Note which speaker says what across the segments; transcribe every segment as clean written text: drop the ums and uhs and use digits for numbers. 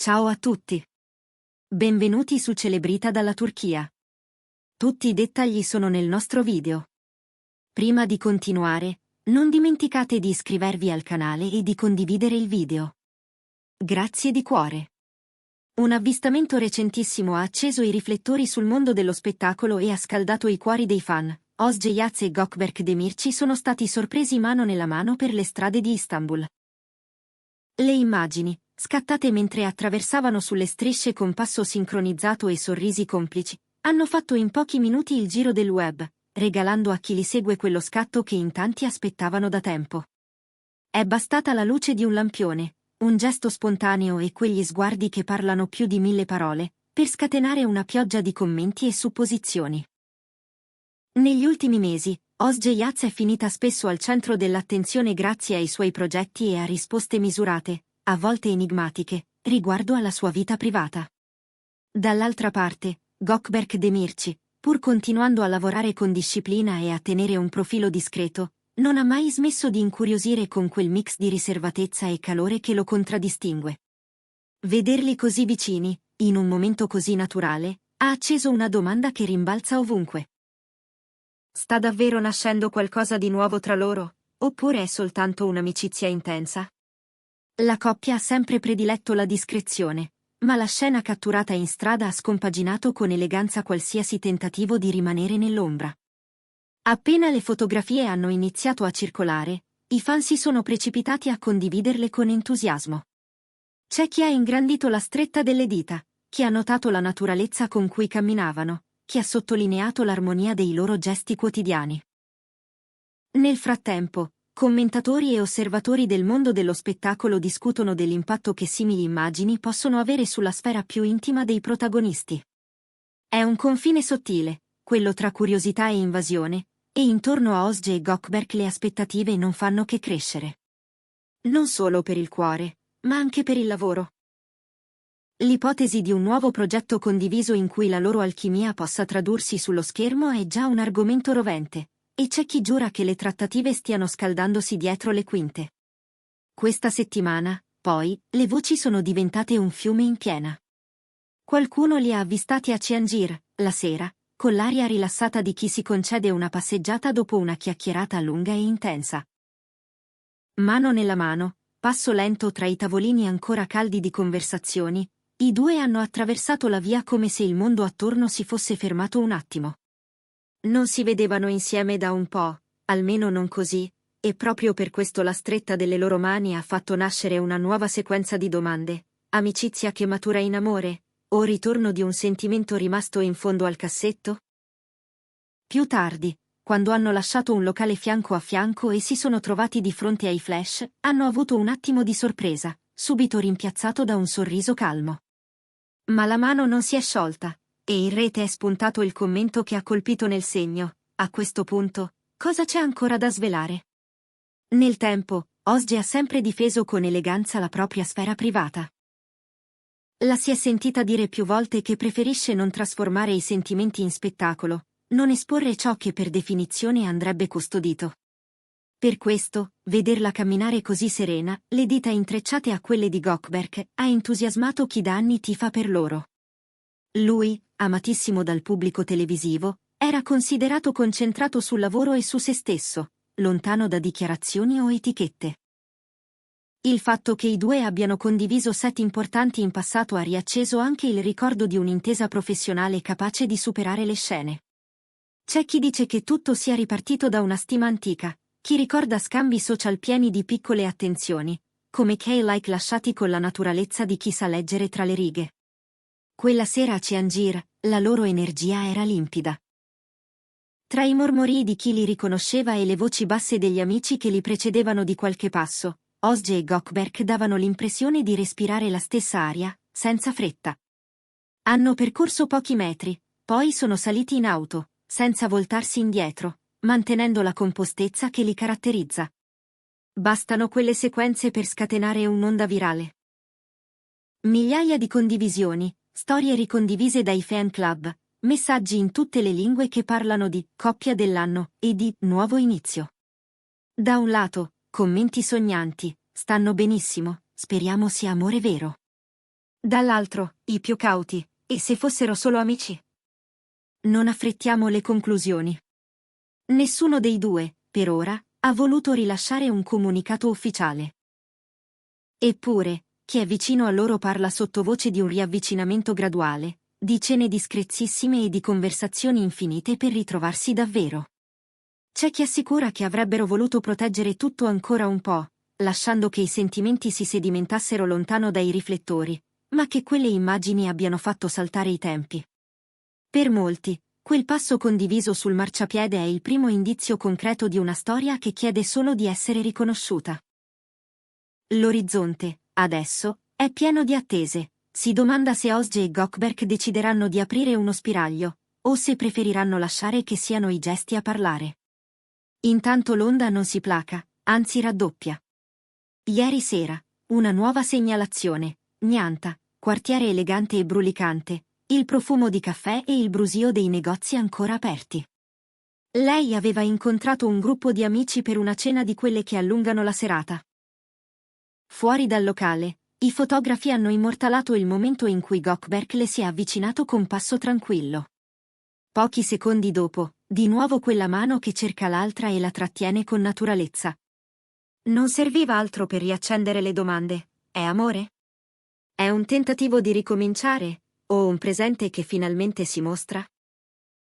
Speaker 1: Ciao a tutti. Benvenuti su Celebrita dalla Turchia. Tutti i dettagli sono nel nostro video. Prima di continuare, non dimenticate di iscrivervi al canale e di condividere il video. Grazie di cuore. Un avvistamento recentissimo ha acceso i riflettori sul mondo dello spettacolo e ha scaldato i cuori dei fan. Özge Yağız e Gökberk Demirci sono stati sorpresi mano nella mano per le strade di Istanbul. Le immagini, scattate mentre attraversavano sulle strisce con passo sincronizzato e sorrisi complici, hanno fatto in pochi minuti il giro del web, regalando a chi li segue quello scatto che in tanti aspettavano da tempo. È bastata la luce di un lampione, un gesto spontaneo e quegli sguardi che parlano più di 1000 parole, per scatenare una pioggia di commenti e supposizioni. Negli ultimi mesi, Özge Yağız è finita spesso al centro dell'attenzione grazie ai suoi progetti e a risposte misurate, a volte enigmatiche, riguardo alla sua vita privata. Dall'altra parte, Gökberk Demirci, pur continuando a lavorare con disciplina e a tenere un profilo discreto, non ha mai smesso di incuriosire con quel mix di riservatezza e calore che lo contraddistingue. Vederli così vicini, in un momento così naturale, ha acceso una domanda che rimbalza ovunque. Sta davvero nascendo qualcosa di nuovo tra loro, oppure è soltanto un'amicizia intensa? La coppia ha sempre prediletto la discrezione, ma la scena catturata in strada ha scompaginato con eleganza qualsiasi tentativo di rimanere nell'ombra. Appena le fotografie hanno iniziato a circolare, i fan si sono precipitati a condividerle con entusiasmo. C'è chi ha ingrandito la stretta delle dita, chi ha notato la naturalezza con cui camminavano, chi ha sottolineato l'armonia dei loro gesti quotidiani. Nel frattempo, commentatori e osservatori del mondo dello spettacolo discutono dell'impatto che simili immagini possono avere sulla sfera più intima dei protagonisti. È un confine sottile, quello tra curiosità e invasione, e intorno a Özge e Gökberk le aspettative non fanno che crescere. Non solo per il cuore, ma anche per il lavoro. L'ipotesi di un nuovo progetto condiviso in cui la loro alchimia possa tradursi sullo schermo è già un argomento rovente, e c'è chi giura che le trattative stiano scaldandosi dietro le quinte. Questa settimana, poi, le voci sono diventate un fiume in piena. Qualcuno li ha avvistati a Ciangir, la sera, con l'aria rilassata di chi si concede una passeggiata dopo una chiacchierata lunga e intensa. Mano nella mano, passo lento tra i tavolini ancora caldi di conversazioni, i due hanno attraversato la via come se il mondo attorno si fosse fermato un attimo. Non si vedevano insieme da un po', almeno non così, e proprio per questo la stretta delle loro mani ha fatto nascere una nuova sequenza di domande: amicizia che matura in amore, o ritorno di un sentimento rimasto in fondo al cassetto? Più tardi, quando hanno lasciato un locale fianco a fianco e si sono trovati di fronte ai flash, hanno avuto un attimo di sorpresa, subito rimpiazzato da un sorriso calmo. Ma la mano non si è sciolta, e in rete è spuntato il commento che ha colpito nel segno: a questo punto, cosa c'è ancora da svelare? Nel tempo, Özge ha sempre difeso con eleganza la propria sfera privata. La si è sentita dire più volte che preferisce non trasformare i sentimenti in spettacolo, non esporre ciò che per definizione andrebbe custodito. Per questo, vederla camminare così serena, le dita intrecciate a quelle di Gökberk, ha entusiasmato chi da anni tifa per loro. Lui, amatissimo dal pubblico televisivo, era considerato concentrato sul lavoro e su se stesso, lontano da dichiarazioni o etichette. Il fatto che i due abbiano condiviso set importanti in passato ha riacceso anche il ricordo di un'intesa professionale capace di superare le scene. C'è chi dice che tutto sia ripartito da una stima antica, chi ricorda scambi social pieni di piccole attenzioni, come K-like lasciati con la naturalezza di chi sa leggere tra le righe. Quella sera a Ciangir, la loro energia era limpida. Tra i mormorii di chi li riconosceva e le voci basse degli amici che li precedevano di qualche passo, Özge e Gökberk davano l'impressione di respirare la stessa aria, senza fretta. Hanno percorso pochi metri, poi sono saliti in auto, senza voltarsi indietro, mantenendo la compostezza che li caratterizza. Bastano quelle sequenze per scatenare un'onda virale. Migliaia di condivisioni, storie ricondivise dai fan club, messaggi in tutte le lingue che parlano di coppia dell'anno e di nuovo inizio. Da un lato, commenti sognanti, stanno benissimo, speriamo sia amore vero. Dall'altro, i più cauti, e se fossero solo amici? Non affrettiamo le conclusioni. Nessuno dei due, per ora, ha voluto rilasciare un comunicato ufficiale. Eppure, chi è vicino a loro parla sottovoce di un riavvicinamento graduale, di cene discrezissime e di conversazioni infinite per ritrovarsi davvero. C'è chi assicura che avrebbero voluto proteggere tutto ancora un po', lasciando che i sentimenti si sedimentassero lontano dai riflettori, ma che quelle immagini abbiano fatto saltare i tempi. Per molti, quel passo condiviso sul marciapiede è il primo indizio concreto di una storia che chiede solo di essere riconosciuta. L'orizzonte, adesso, è pieno di attese. Si domanda se Osge e Gökberk decideranno di aprire uno spiraglio, o se preferiranno lasciare che siano i gesti a parlare. Intanto l'onda non si placa, anzi raddoppia. Ieri sera, una nuova segnalazione, Nyanta, quartiere elegante e brulicante, il profumo di caffè e il brusio dei negozi ancora aperti. Lei aveva incontrato un gruppo di amici per una cena di quelle che allungano la serata. Fuori dal locale, i fotografi hanno immortalato il momento in cui Gökberk le si è avvicinato con passo tranquillo. Pochi secondi dopo, di nuovo quella mano che cerca l'altra e la trattiene con naturalezza. Non serviva altro per riaccendere le domande. È amore? È un tentativo di ricominciare? O un presente che finalmente si mostra?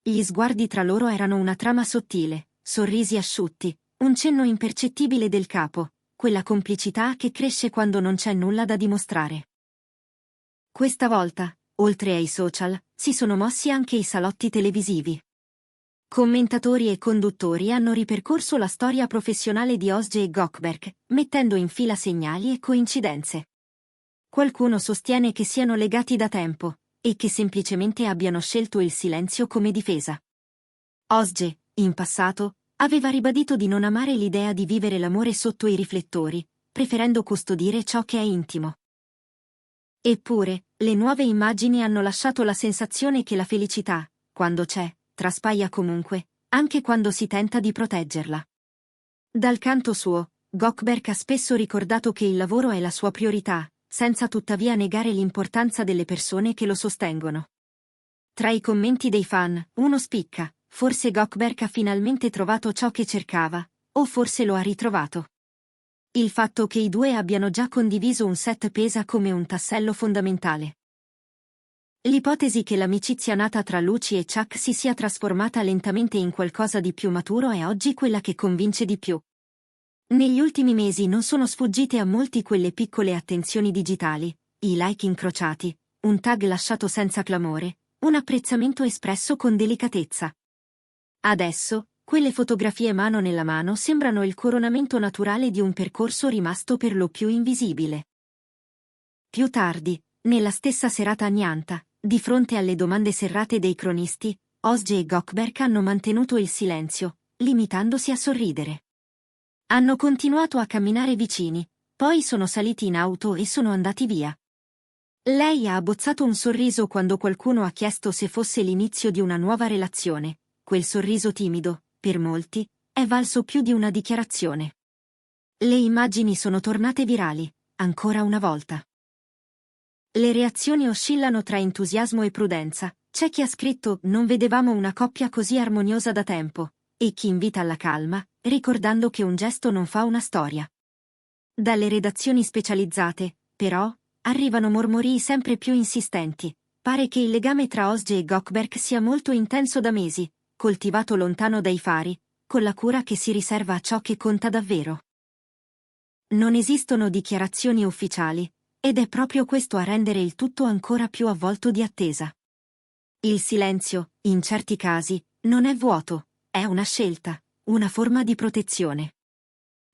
Speaker 1: Gli sguardi tra loro erano una trama sottile, sorrisi asciutti, un cenno impercettibile del capo, quella complicità che cresce quando non c'è nulla da dimostrare. Questa volta, oltre ai social, si sono mossi anche i salotti televisivi. Commentatori e conduttori hanno ripercorso la storia professionale di Osge e Gökberk, mettendo in fila segnali e coincidenze. Qualcuno sostiene che siano legati da tempo, e che semplicemente abbiano scelto il silenzio come difesa. Osge, in passato, aveva ribadito di non amare l'idea di vivere l'amore sotto i riflettori, preferendo custodire ciò che è intimo. Eppure, le nuove immagini hanno lasciato la sensazione che la felicità, quando c'è, traspaia comunque, anche quando si tenta di proteggerla. Dal canto suo, Gökberk ha spesso ricordato che il lavoro è la sua priorità, senza tuttavia negare l'importanza delle persone che lo sostengono. Tra i commenti dei fan, uno spicca: forse Gökberk ha finalmente trovato ciò che cercava, o forse lo ha ritrovato. Il fatto che i due abbiano già condiviso un set pesa come un tassello fondamentale. L'ipotesi che l'amicizia nata tra Luci e Chuck si sia trasformata lentamente in qualcosa di più maturo è oggi quella che convince di più. Negli ultimi mesi non sono sfuggite a molti quelle piccole attenzioni digitali, i like incrociati, un tag lasciato senza clamore, un apprezzamento espresso con delicatezza. Adesso, quelle fotografie mano nella mano sembrano il coronamento naturale di un percorso rimasto per lo più invisibile. Più tardi, nella stessa serata agnanta, di fronte alle domande serrate dei cronisti, Osge e Gökberk hanno mantenuto il silenzio, limitandosi a sorridere. Hanno continuato a camminare vicini, poi sono saliti in auto e sono andati via. Lei ha abbozzato un sorriso quando qualcuno ha chiesto se fosse l'inizio di una nuova relazione. Quel sorriso timido, per molti, è valso più di una dichiarazione. Le immagini sono tornate virali, ancora una volta. Le reazioni oscillano tra entusiasmo e prudenza. C'è chi ha scritto: non vedevamo una coppia così armoniosa da tempo, e chi invita alla calma, ricordando che un gesto non fa una storia. Dalle redazioni specializzate, però, arrivano mormorii sempre più insistenti. Pare che il legame tra Osge e Gökberk sia molto intenso da mesi, coltivato lontano dai fari, con la cura che si riserva a ciò che conta davvero. Non esistono dichiarazioni ufficiali, ed è proprio questo a rendere il tutto ancora più avvolto di attesa. Il silenzio, in certi casi, non è vuoto, è una scelta, una forma di protezione.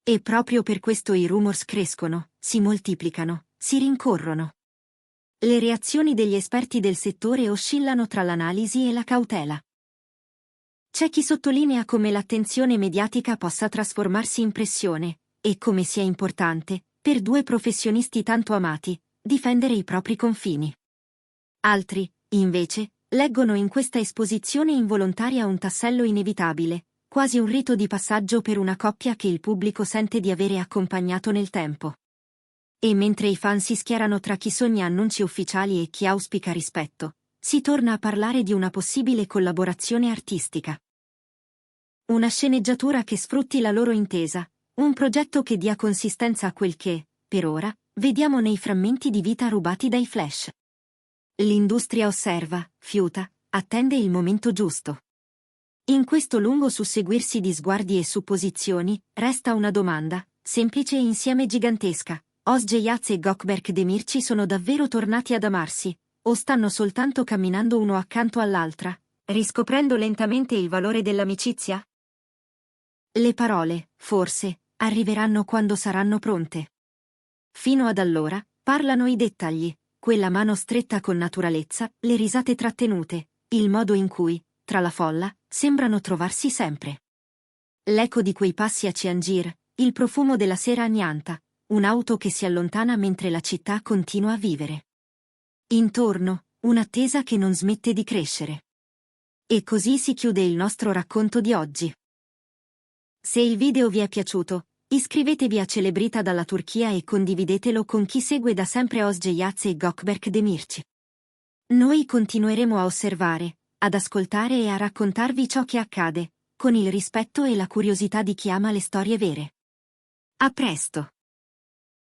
Speaker 1: E proprio per questo i rumors crescono, si moltiplicano, si rincorrono. Le reazioni degli esperti del settore oscillano tra l'analisi e la cautela. C'è chi sottolinea come l'attenzione mediatica possa trasformarsi in pressione, e come sia importante, per due professionisti tanto amati, difendere i propri confini. Altri, invece, leggono in questa esposizione involontaria un tassello inevitabile, quasi un rito di passaggio per una coppia che il pubblico sente di avere accompagnato nel tempo. E mentre i fan si schierano tra chi sogna annunci ufficiali e chi auspica rispetto, si torna a parlare di una possibile collaborazione artistica. Una sceneggiatura che sfrutti la loro intesa, un progetto che dia consistenza a quel che, per ora, vediamo nei frammenti di vita rubati dai Flash. L'industria osserva, fiuta, attende il momento giusto. In questo lungo susseguirsi di sguardi e supposizioni, resta una domanda, semplice e insieme gigantesca. Özge Yaz e Gökberk Demirci sono davvero tornati ad amarsi, o stanno soltanto camminando uno accanto all'altra, riscoprendo lentamente il valore dell'amicizia? Le parole, forse, arriveranno quando saranno pronte. Fino ad allora, parlano i dettagli, quella mano stretta con naturalezza, le risate trattenute, il modo in cui, tra la folla, sembrano trovarsi sempre. L'eco di quei passi a Ciangir, il profumo della sera agnanta, un'auto che si allontana mentre la città continua a vivere. Intorno, un'attesa che non smette di crescere. E così si chiude il nostro racconto di oggi. Se il video vi è piaciuto, iscrivetevi a Celebrita dalla Turchia e condividetelo con chi segue da sempre Özge Yaz e Gökberk Demirci. Noi continueremo a osservare, ad ascoltare e a raccontarvi ciò che accade, con il rispetto e la curiosità di chi ama le storie vere. A presto!